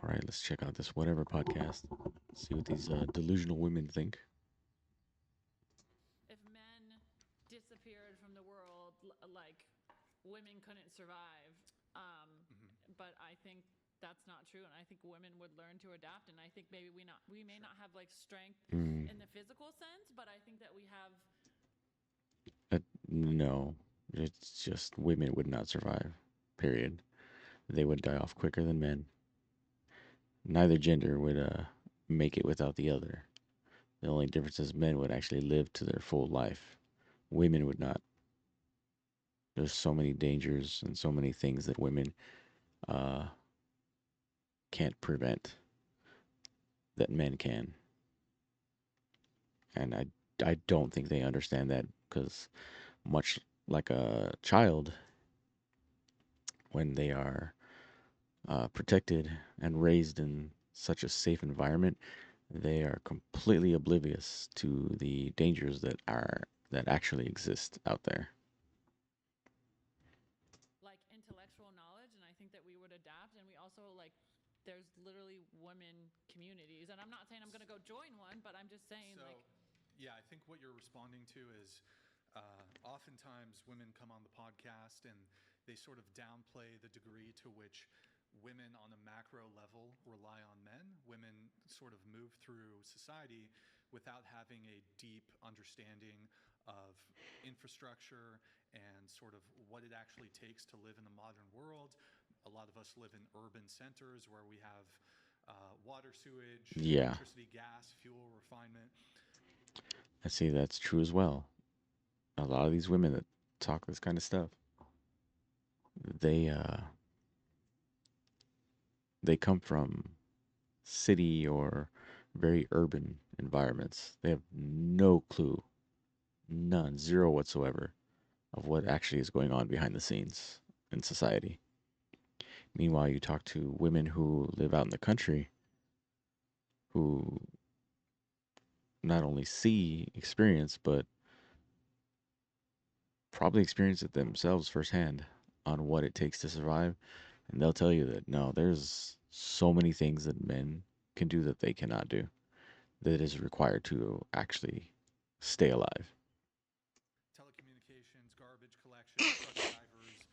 All right, let's check out this whatever podcast. See what these delusional women think. If men disappeared from the world, like women couldn't survive. But I think that's not true, and I think women would learn to adapt. And I think maybe we may not have like strength Mm, in the physical sense, but I think that we have. no, it's just women would not survive. Period. They would die off quicker than men. Neither gender would make it without the other. The only difference is men would actually live to their full life. Women would not. There's so many dangers and so many things that women uh, can't prevent that men can. And I don't think they understand that because much like a child, when they are protected and raised in such a safe environment, they are completely oblivious to the dangers that actually exist out there. Like intellectual knowledge, and I think that we would adapt. And we also like there's literally women communities, and I'm not saying I'm going to go join one, but I'm just saying So, like yeah, I think what you're responding to is oftentimes women come on the podcast and they sort of downplay the degree to which women on a macro level rely on men. Women sort of move through society without having a deep understanding of infrastructure and sort of what it actually takes to live in the modern world. A lot of us live in urban centers where we have water, sewage, Yeah, electricity, gas, fuel, refinement. I see that's true as well. A lot of these women that talk this kind of stuff, they uh, they come from city or very urban environments. They have no clue, none, zero whatsoever, of what actually is going on behind the scenes in society. Meanwhile, you talk to women who live out in the country who not only see experience, but probably experience it themselves firsthand on what it takes to survive. And they'll tell you that no, there's so many things that men can do that they cannot do, that is required to actually stay alive. Telecommunications, garbage collection, truck drivers,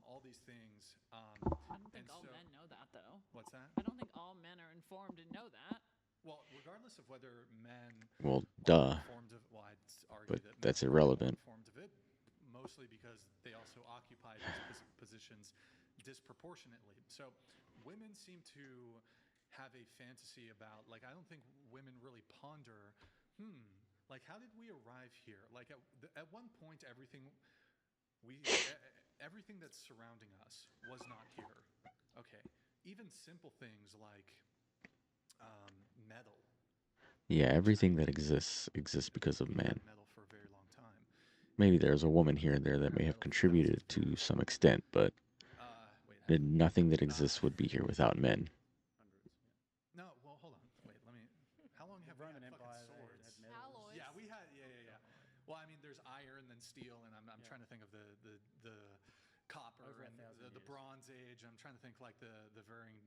all these things. I don't And think all so, men know that though. what's that? I don't think all men are informed and know that. Well, regardless of whether men Well, are duh, informed of, well, I'd argue but that men that's are probably more irrelevant. informed of it, mostly because they also occupy these positions disproportionately. So, women seem to have a fantasy about, like, I don't think women really ponder, like, how did we arrive here? Like, at one point, we everything that's surrounding us was not here. Okay, even simple things like metal, Yeah, which I everything mean, that exists because of we've had man. metal for a very long time. Maybe there's a woman here and there We've that had may have metal for thousands contributed of to years. some extent, but Wait, have we? nothing that Uh, exists would be here without men. Hundreds. no, well, hold on. Wait, let me. How long The have we Roman had fucking Empire, they swords? had metals. Alloys. Yeah, we had. Yeah, yeah, yeah. Copper. Well, I mean, there's iron, then steel, and I'm Yeah. trying to think of the copper Over and 1,000 the years. Bronze Age. I'm trying to think like the varying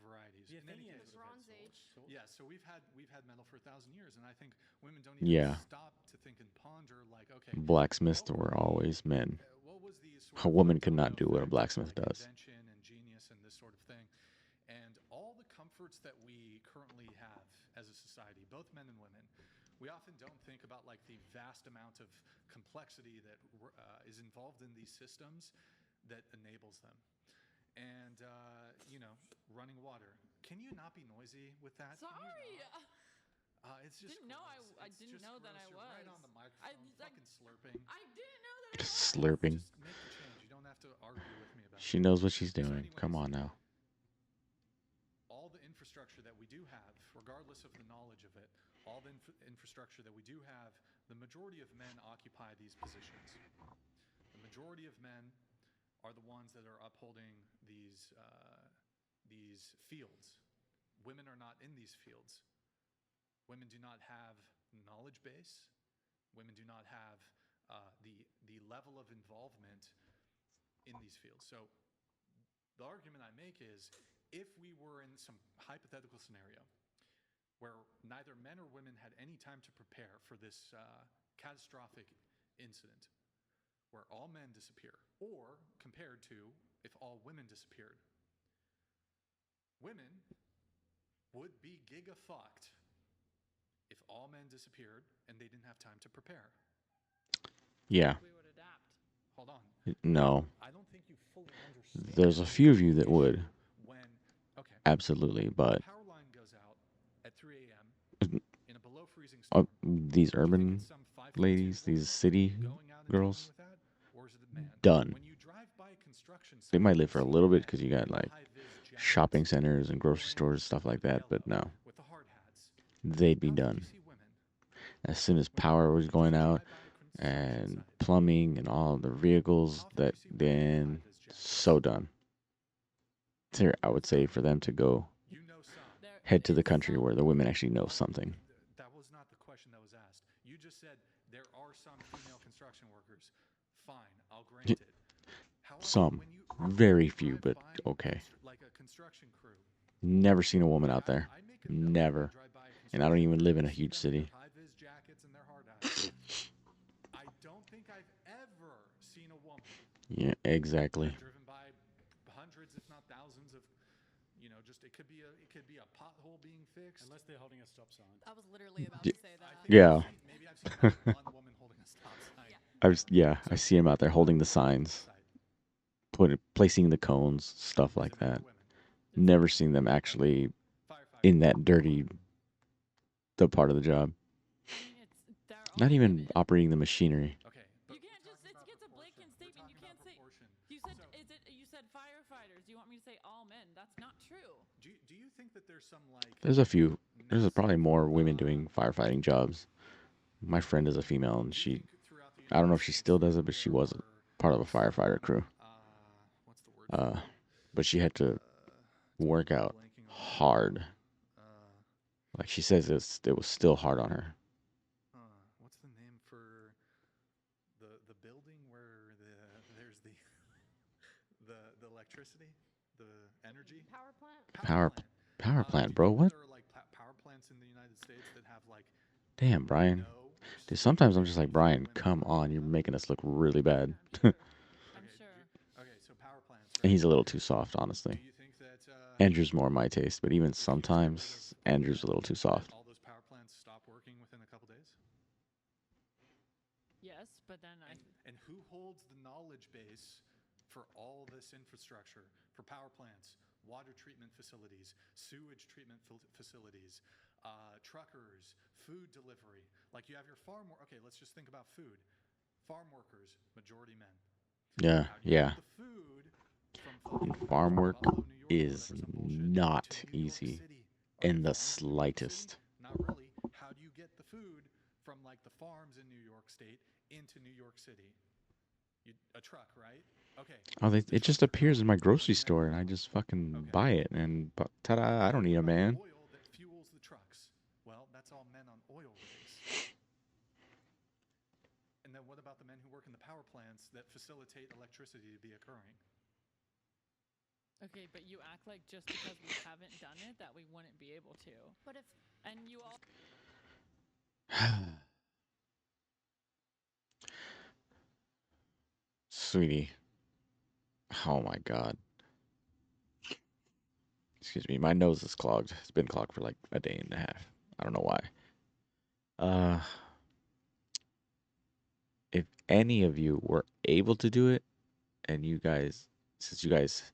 varieties. The In any Athenians case, would have had Bronze Age. swords. yeah. So we've had metal for 1,000 years, and I think women don't even Yeah, stop to think and ponder like, okay, blacksmiths what were were the always men. what was the sort A of woman like could not domino do what a effect of blacksmith like does. invention and genius and this sort of thing, and all the comforts that we currently have as a society, both men and women. We often don't think about like the vast amount of complexity that is involved in these systems that enables them. And running water. Can you not be noisy with that? Can you Sorry. not? It's just Didn't know gross. I It's didn't just know that gross. I You're right was. on the I microphone, like fucking slurping. I didn't know that I Just was. slurping. Just make the change. You don't have to argue with me about She it. knows what she's So, doing. Come anyways, on now. all the infrastructure that we do have, regardless of the knowledge of it, all the infrastructure that we do have, the majority of men occupy these positions. The majority of men are the ones that are upholding these fields. Women are not in these fields. Women do not have knowledge base. Women do not have the level of involvement in these fields. So the argument I make is if we were in some hypothetical scenario where neither men or women had any time to prepare for this catastrophic incident, where all men disappear, or compared to if all women disappeared, women would be giga fucked if all men disappeared and they didn't have time to prepare. Yeah. We would adapt. Hold on. No. I don't think you fully understand. There's a few of you that would. When, okay, Absolutely, but power line goes out at 3 a.m. in a below freezing storm. these Do you think urban it's some 5'2" ladies, woman these city going out and girls, dealing with that, or is it a man? done. When you drive by a construction site, They might live you for a see little bit men because you got in the like high-vis jackets, shopping centers and grocery orange, stores, stuff like that, yellow, but no, with the hard hats. they'd be How often do done. you see women As soon as when power was you going just out drive by a construction and site? plumbing and all the How vehicles, often do that you see women in then high-vis jackets? so done. There, I would say for them to go You know some. There head to the is country some. where the women actually know Well, something. that was not the question that was asked. You just said there are some female construction workers. Fine, I'll grant it. However, Some, when you very few, drive but by okay. like a construction crew, Never seen a woman like out there. I make a note when I Never. drive by a And I don't construction even crew live in to a see huge them in city. their high-vis jackets and their hard hats. I don't think I've ever seen a woman. Yeah, exactly. I've driven by hundreds, if not thousands, of just it could be a pothole being fixed. Unless they're holding a stop sign. I was literally about Y- to say that. Yeah. Maybe I've seen like one woman holding a stop sign. I see them out there holding the signs, placing the cones, stuff Is like it men or that. women? Never seen them actually Firefighters. in that dirty the part of the job. I mean, they're all Not even women. operating the machinery. Okay, but You can't just. It's a blanket statement. You can't say. You said. You said firefighters. Do you want me to say all men? That's not true. Do you think that there's some like There's a few. There's probably massive, more women doing firefighting jobs. My friend is a female, and do you she, think throughout the I don't know if United she States still does it, but she there was are part of a some, firefighter crew. what's the word? For it? But she had to work out Blanking on the word. hard. Like she says, it was still hard on her. What's the name for the building where there's the the electricity, the energy? Power plant? Power Do plant, you bro. think that What? there are like power plants in the United States that have like Damn, Brian. no Dude, sometimes I'm just like, for Brian, women come working on, in you're them? making us look really bad. I'm Okay, sure. Okay, so power plants, And right? he's a little too soft, Do honestly. you think that Andrew's more my taste, but even if you just get rid sometimes of Andrew's a men, little too that soft. all those power plants stop working within a couple days? Yes, but then And who holds the knowledge base for all this infrastructure, for power plants, water treatment facilities, sewage treatment facilities, truckers, food delivery? Like you have your farm. Okay, let's just think about food. Farm workers, majority men. Yeah, How do you yeah. get the food from fucking Farm work Buffalo, New York, or is whatever, some bullshit, not to New York easy City? Are in there the farms in New York City? slightest. Not really. How do you get the food from like the farms in New York State into New York City? A truck, right? Okay. Oh, The it just trucks are appears in my gone. How grocery many men store, and I remain? just fucking Okay. buy it, and ta-da! I don't need What a about man. the oil that fuels the trucks? Well, that's all men on oil rigs. And then what about the men who work in the power plants that facilitate electricity to be occurring? okay, but you act like just because we haven't done it that we wouldn't be able to. But if And you all. Sweetie. Oh my god. Excuse me, my nose is clogged. It's been clogged for like a day and a half. I don't know why. Uh, if any of you were able to do it, and you guys, since you guys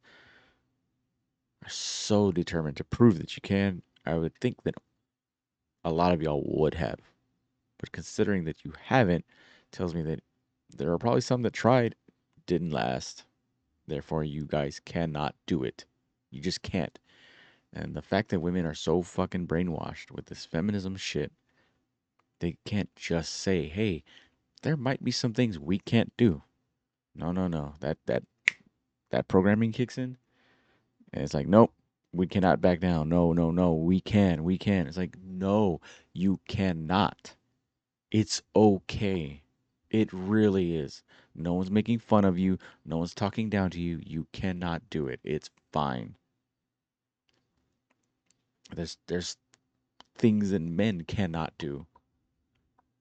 are so determined to prove that you can, I would think that a lot of y'all would have. But considering that you haven't, tells me that there are probably some that tried, didn't last. Therefore, you guys cannot do it. You just can't. And the fact that women are so fucking brainwashed with this feminism shit, they can't just say, "Hey, there might be some things we can't do." No, no, no. That programming kicks in, and it's like, "Nope, we cannot back down. No, no, no. We can. We can." It's like, "No, you cannot. It's okay. It really is. No one's making fun of you. No one's talking down to you. You cannot do it. It's fine." There's things that men cannot do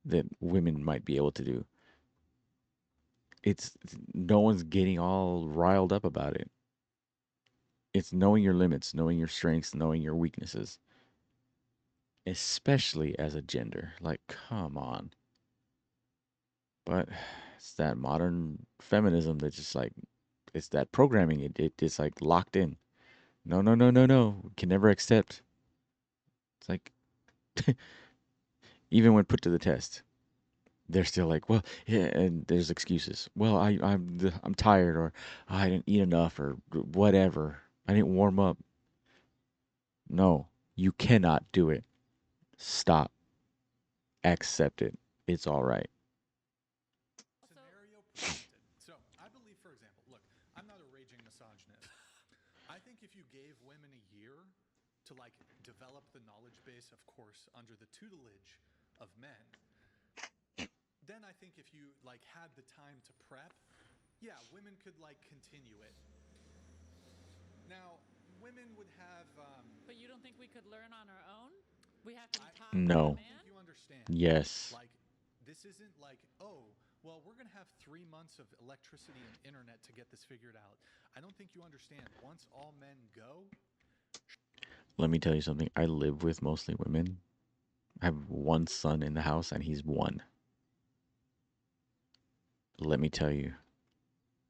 that women might be able to do. It's no one's getting all riled up about it. It's knowing your limits, knowing your strengths, knowing your weaknesses, especially as a gender. Like, come on. But it's that modern feminism that just like it's that programming. It's like locked in. No, no, no, no, no. We can never accept. It's like even when put to the test, they're still like, well, yeah, and there's excuses. Well, I'm tired, or I didn't eat enough, or whatever. I didn't warm up. No, you cannot do it. Stop. Accept it. It's all right. Also, Scenario presented. So I believe, for example, look, I'm not a raging misogynist. I think if you gave women a year to like develop the knowledge base, of course, under the tutelage of men, then I think if you like had the time to prep, yeah, women could like continue it. Now, women would have. but you don't think we could learn on our own? We have to be taught by I a No. don't think man? you understand. Yes. Like, this isn't like, oh, well, we're going to have 3 months of electricity and internet to get this figured out. I don't think you understand. Once all men go, Let me tell you something. I live with mostly women. I have one son in the house, and he's one. Let me tell you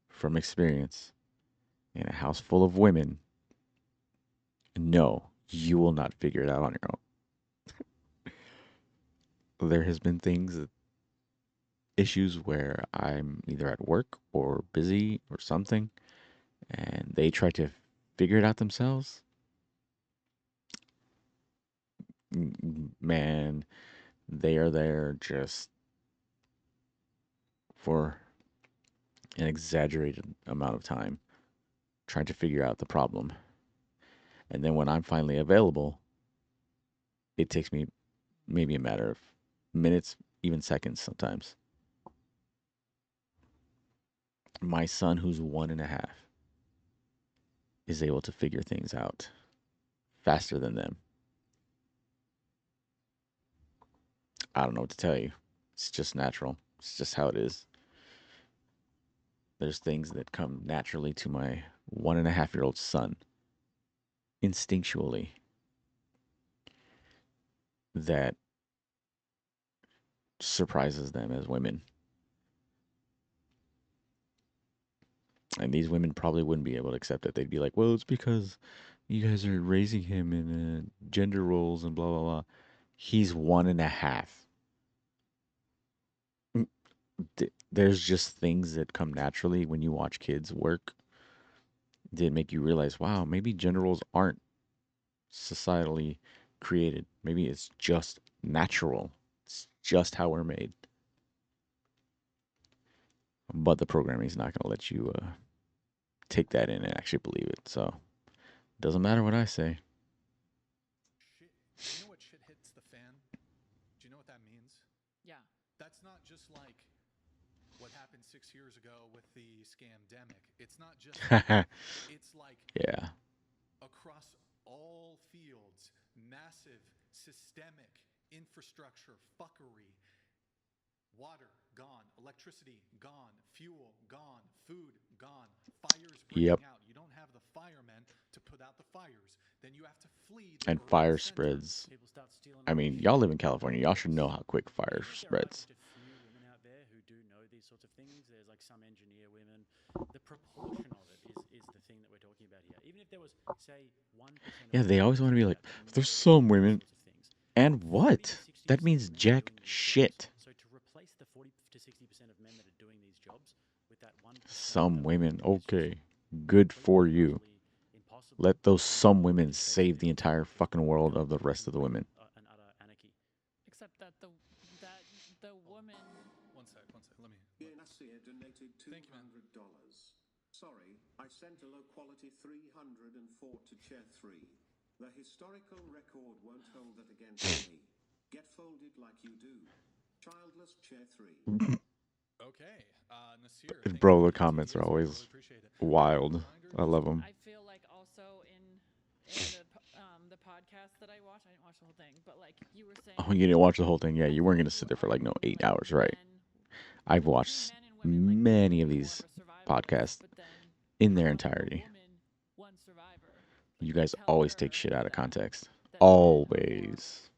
from experience, in a house full of women, no, you will not figure it out on your own. There has been issues where I'm either at work or busy or something, and they try to figure it out themselves. Man, they are there just for an exaggerated amount of time trying to figure out the problem. And then when I'm finally available, it takes me maybe a matter of minutes, even seconds sometimes. My son, who's 1.5, is able to figure things out faster than them. I don't know what to tell you. It's just natural. It's just how it is. There's things that come naturally to my 1.5-year-old son instinctually that surprises them as women. And these women probably wouldn't be able to accept it. They'd be like, well, it's because you guys are raising him in gender roles and blah, blah, blah. He's 1.5. There's just things that come naturally when you watch kids work that make you realize, wow, maybe gender roles aren't societally created. Maybe it's just natural. It's just how we're made. But the programming is not going to let you take that in and actually believe it. So it doesn't matter what I say. shit. You know what shit hits the fan? Do you know what that means? Yeah. That's not just like what happened 6 years ago with the scamdemic. It's not just that. It's like Yeah. across all fields, massive systemic infrastructure fuckery. Water gone, electricity gone, fuel gone, food gone, fires Yep. breaking out. You don't have the firemen to put out the fires. Then you have to flee the And urban fire center. spreads. People start stealing I all mean, the y'all fuel live in from California. Y'all should know vehicles. how quick I fire think there are spreads. just a few women out there who do know these sorts of things. There's like some engineer women. The proportion of it is the thing that we're talking about here. Even if there was, say, 1% of Yeah, they women always want to be like, out there there's knowing some these women. sorts of things, And 40 to what? 60% That means of men are jack doing these shit. jobs. So to replace the 40 to 60% of men that are doing these jobs with that 1% Some of women. is just Okay. Good for completely and you. utterly impossible. Let those And some in women this case, save the it's entire fucking world of the complete rest of the women. and utter anarchy. Except that the woman. One sec, one sec. Let me. Ian Nasir donated Thank you, man. $200. Sorry, I sent a low quality 304 to chair 3. The historical record won't hold that against me. Get folded like you do. Childless chair 3. Okay, Nasir, And thank bro, you for the the comments are BTTS. We always really appreciate it. wild. Reminder, I love them. I feel like also in the podcast that I watched, I didn't watch the whole thing, but like you were saying, Oh, you didn't watch the whole thing? Yeah, I you weren't think gonna sit there for like no arguing 8 hours, right? men I've between watched men and women, like many women of are more these of a survivalist, podcasts but then in their how is a entirety. woman one survivor? You Like guys tell always take her shit out of that context. that Always.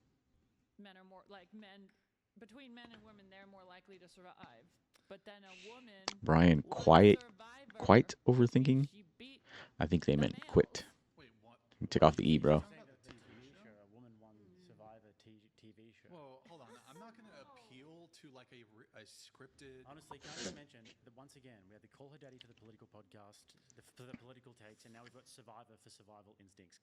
men are more like men between men and women, they're more likely to survive. But then a woman, Brian, one survivor, quite which means overthinking. she beat I think they the meant males. quit. Wait, what? Take off the E, bro. Talking about the TV show? a woman won Survivor TV show. Whoa, hold on. I'm not going to appeal to like a scripted. Honestly, can I just mention that once again, we had the Call Her Daddy for the political podcast, for the political takes, and now we've got Survivor for survival instincts.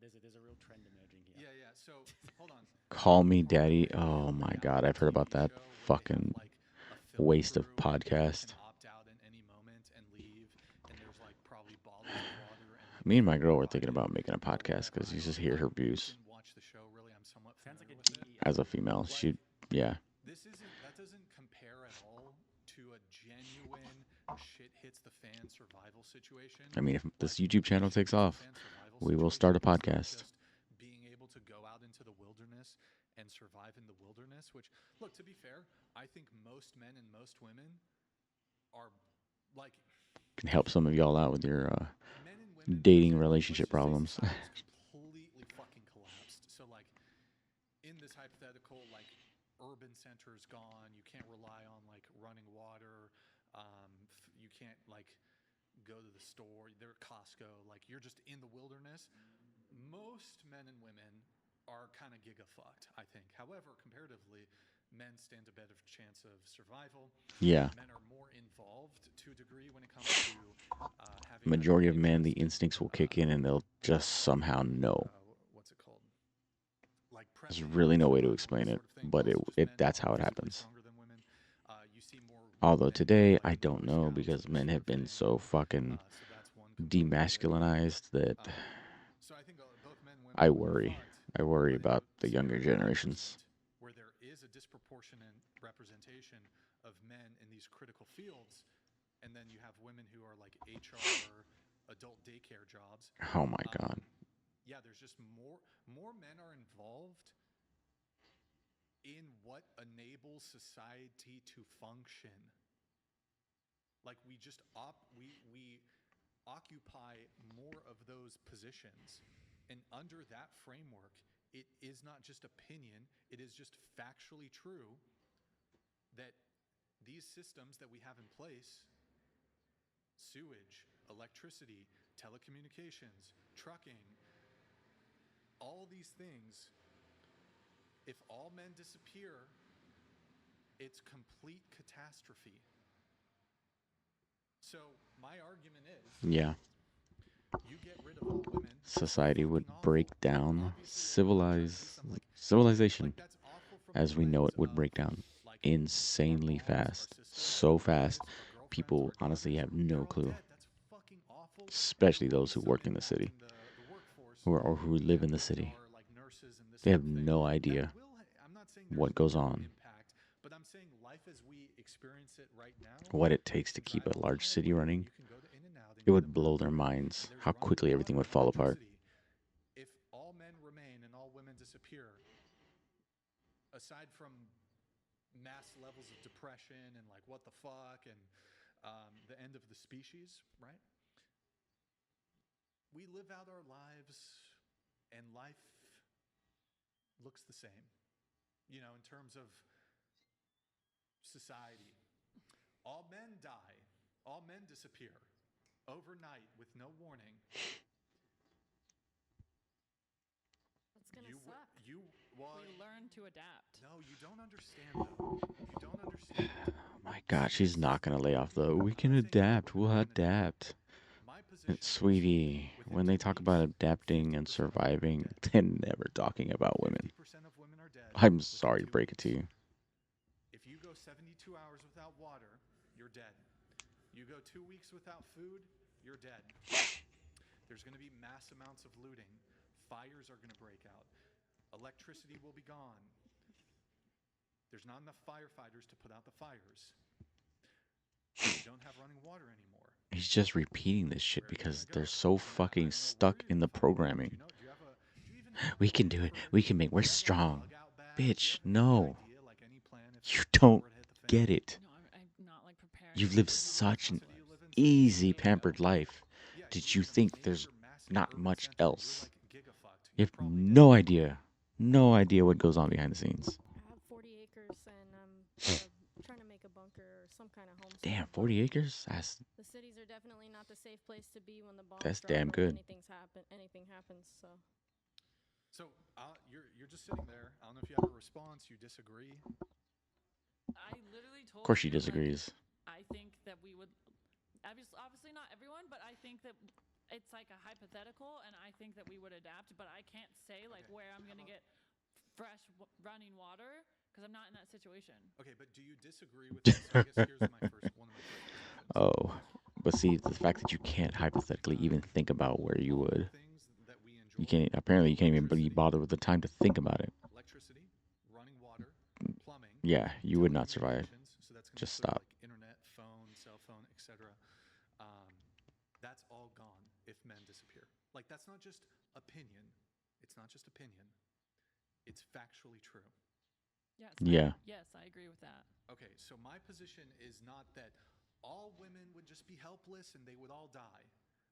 There's a real trend emerging here. Yeah, yeah. So hold on. Call Me Call Her Daddy. Daddy Oh is a my reality God, I've heard about TV that show where they have, fucking like, a film waste of crew, and people podcast. can opt out at any moment and leave, and there's like probably bottles of water and like Me and my food girl were thinking provided about making a or podcast whatever. because I you don't just hear her I views didn't watch the show really. I'm somewhat Sounds like familiar a with it. as a female. Like, She, yeah. that doesn't compare at all to a genuine shit hits the fan survival situation. I mean, if this Like, YouTube channel shit takes hits the off, fan survival we will start a situation is not podcast. just being able to go out into the wilderness and survive in the wilderness, which, look, to be fair, I think most men and most women are like Can help some of y'all out with your men and women. dating Let's relationship just say problems. society's completely fucking collapsed. So like in this hypothetical, like urban center's gone, you can't rely on like running water, you can't like go to the store, they're at Costco, like you're just in the wilderness. Most men and women are kind of giga fucked, I think. However, comparatively, men stand a better chance of survival. Yeah. Men are more involved to a degree when it comes to having Majority of men, the interest instincts will kick in and they'll just somehow know. what's it called? Like There's prepping, really no way to survival, explain this it, sort of thing. but Also just men that's are how it physically happens. stronger than women. You see more Although men go, today, like, I Boy don't know Scouts because and this men sort have of been thing. so fucking So that's one component of it. demasculinized that So I think both men and women I are worry. fucked. I worry But in about a the younger scenario I generations. present, where there is a disproportionate representation of men in these critical fields, and then you have women who are like HR, adult daycare jobs. Oh my God. Yeah, there's just more men are involved in what enables society to function. Like we just we occupy more of those positions, and under that framework, it is not just opinion, it is just factually true that these systems that we have in place, sewage, electricity, telecommunications, trucking, all these things, if all men disappear, it's complete catastrophe. So my argument is, Yeah. you get rid of all women, Society would fucking awful. break Like, down. obviously, I'm trying to do some, like, Civilization like that's awful from as the we know lens it would of, break down like, insanely our moms, our fast. sisters, So our fast. wives, our girlfriends, People our honestly daughters, have they're no all clue. dead. That's fucking awful. Especially And we're those who still work in the city impacting the workforce, or who live in the with city. our like nurses and this They sort have of thing. no That idea will I'm not saying what there's goes no on, impact, but I'm saying life as we experience it right now, what it you takes to can keep drive a on the large city highway, running. you can go to In-N-Out and It get a would blow their burger, minds and there's how running quickly everything water would and fall apart. electricity. If all men remain and all women disappear, aside from mass levels of depression and like what the fuck and the end of the species, right? We live out our lives and life looks the same, you know, in terms of society. All men die, all men disappear overnight with no warning. That's gonna You suck. well, We learn to adapt. no, you don't understand though. You don't understand. Oh my God, she's not going to lay off though. We can adapt. We'll adapt. My position is, Sweetie, within when they 2 talk weeks, about adapting 50% and of women are surviving, dead. they're never talking about women. 50% of women are dead. I'm within sorry to 2 break it to weeks. you. If you go 72 hours without water, you're dead. You go 2 weeks without food, you're dead. There's going to be mass amounts of looting. Fires are going to break out. Electricity will be gone. There's not enough firefighters to put out the fires. You don't have running water anymore. He's just repeating this shit Where are you because gonna they're go? so I mean, I fucking don't know stuck where in you're the fucking going. programming. Do you even We can do it. We can make. We're Yeah, like strong, bug out bags. bitch. Yep, great No, idea. Like any plan, if you shit don't were to hit the fan. get it. No, I'm not like preparing You've for lived Where do you this. live? such What an city you live in? City? easy, There you go. pampered life. Yeah, you Did live you in a think there's major, massive not urban much center. You're else? like gigafucked. You You're have probably dead. no idea what goes on behind the scenes. I have 40 acres and I'm trying to make a bunker or some kind of homestead. Damn, but 40 acres? The cities are definitely not the safe place to be when the bombs That's drop damn or good. when anything happens. So So you're just sitting there. I don't know if you have a response. You disagree. I literally told Of course, she you, like, disagrees. I think that we would, obviously not everyone, but I think that it's like a hypothetical, and I think that we would adapt. But I can't say like Okay, where I'm gonna get fresh running water because I'm not in that situation. Okay, but do you disagree with this? I guess here's one of my first questions. Oh, but see, the fact that you can't hypothetically even think about where you All the would. things that we enjoy. You can't. Apparently, you can't even be Electricity. bothered with the time to think about it. Electricity, running water, plumbing. Yeah, you would not survive. telecommunications, So that's gonna Just include stop. like internet, phone, cell phone, etc. That's all gone if men disappear. Like that's not just opinion. It's not just opinion. It's factually true. Yes. Yeah. Yes, I agree with that. Okay, so my position is not that all women would just be helpless and they would all die.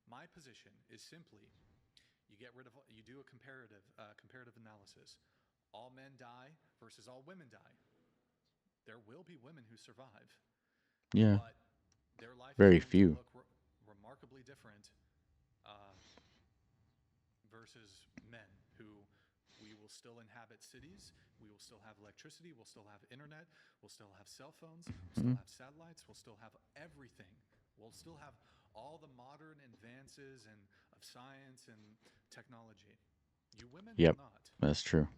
My position is simply you do a comparative analysis. All men die versus all women die. There will be women who survive, Yeah. but their life Very is going few. to look remarkably different uh, versus men who we will still inhabit cities, we will still have electricity, we'll still have internet, we'll still have cell phones, we'll still have satellites, we'll still have everything. We'll still have all the modern advances of science and technology. You women Yep. will not. That's true.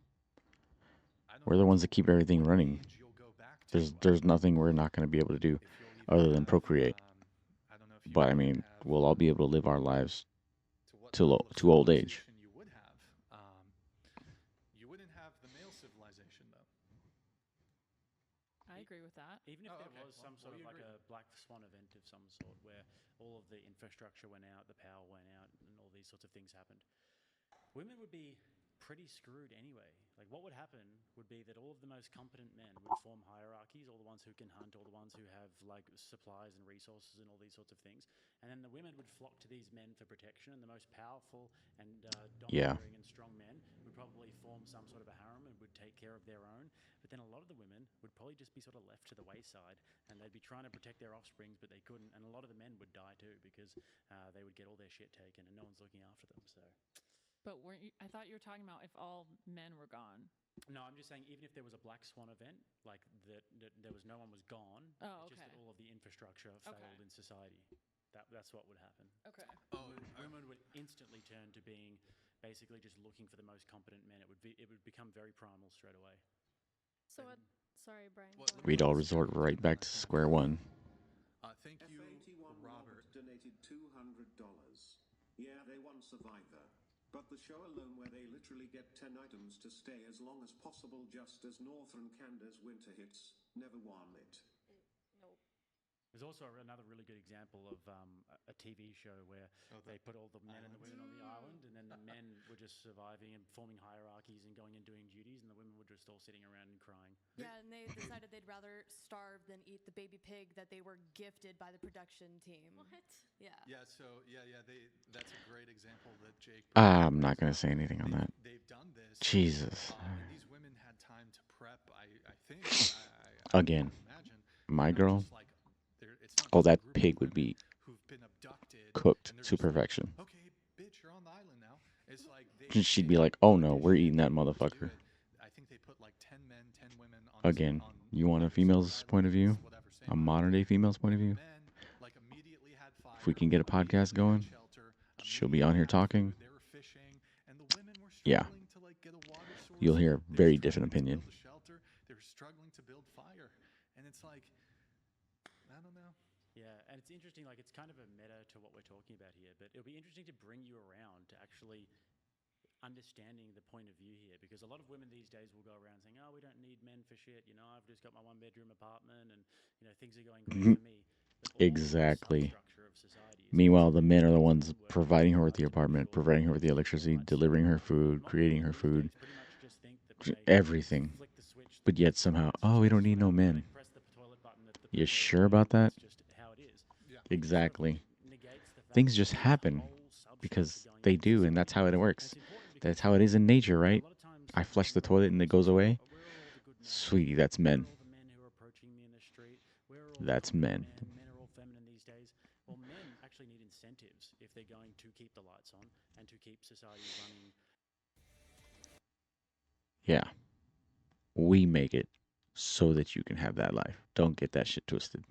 I don't We're the know ones that keep everything what running. age you'll go back to. There's nothing we're not going to be able to do If you'll even other than have, procreate. I don't know if you But I would mean, have, we'll all be able to live our lives to what till level of to old age. civilization you would have. You wouldn't have the male civilization, though. I agree with that. Even if Oh, there okay. was some Well, sort we of like agree. a black swan event of some sort where all of the infrastructure went out, the power went out, and all these sorts of things happened, women would be pretty screwed anyway. Like what would happen would be that all of the most competent men would form hierarchies, all the ones who can hunt, all the ones who have like supplies and resources and all these sorts of things. And then the women would flock to these men for protection, and the most powerful and Yeah. domineering and strong men would probably form some sort of a harem and would take care of their own. But then a lot of the women would probably just be sort of left to the wayside, and they'd be trying to protect their offsprings, but they couldn't. And a lot of the men would die too because they would get all their shit taken, and no one's looking after them. So. But weren't you? I thought you were talking about if all men were gone. No, I'm just saying, even if there was a black swan event, like that there was no one was gone. Oh, it's just okay. that all of the infrastructure failed in society. That's what would happen. Okay. Women would instantly turn to being basically just looking for the most competent men. It would become very primal straight away. So sorry, Brian. What- go ahead. We'd all resort right back to square one. Thank you, F81 Robert. donated $200. Yeah, they won Survivor. But the show alone where they literally get 10 items to stay as long as possible just as Northern Canada's winter hits, never won it. Nope. There's also another really good example of a TV show where they put all the men and the women on the island, and then the men were just surviving and forming hierarchies and going and doing duties, and the women were just all sitting around and crying. Yeah, and they decided they'd rather starve than eat the baby pig that they were gifted by the production team. What? Yeah. Yeah, so that's a great example that Jake. I'm not going to say anything on that. They've done this. Jesus. And these women had time to prep. I think. I Again, imagine. my Not girl. just like it's not Oh, just a that group of pig would women be who've been abducted, cooked and they're to just like, perfection. okay, bitch, you're on the island now. It's like She'd they be like, "Oh no, we're eating that auditioned to do motherfucker." it. I think they put like 10 men, 10 women on. Again, on you want a either female's separate point of view, islands, whatever, same a island. modern day female's point of The view. men, like, immediately had fire, If we can get a podcast immediately had going, shelter, she'll be on here immediately had talking. food, they were fishing, and the women were Yeah. struggling to like get a water source. You'll hear a They were very different struggling to opinion. build a shelter. They were struggling to build fire, and it's like, I don't know. Yeah, and it's interesting, like it's kind of a meta to what we're talking about here, but it'll be interesting to bring you around to actually understanding the point of view here, because a lot of women these days will go around saying, oh, we don't need men for shit, I've just got my one bedroom apartment and, things are going great for me. But all Exactly. the substructure of society is Meanwhile, the constantly men are the changing ones and working providing her really with the hard to make apartment, sure providing her with the that all electricity, rights delivering her are food, modern creating women her these food, days pretty much just think that when they everything. flick the switch But that yet puts the somehow, women's oh, we don't choices need no forever, when men. they press the toilet button that You puts sure boys about forever, that? that's just how it is. Yeah. It sort of Exactly. negates the fact Things that just there's this happen whole substructure because going they on in do, and that's society. how it And works. it's important That's because how it is in nature, a right? lot of times I flush the when women toilet and it approach you goes and say, away. "Oh, where are all the good men? Sweetie, that's Where men. are all the men who are approaching me in the street? Where are all the That's confident men. men? Men are all feminine these days." Well, men actually need incentives if they're going to keep the lights on and to keep society running. Yeah. We make it so that you can have that life. Don't get that shit twisted.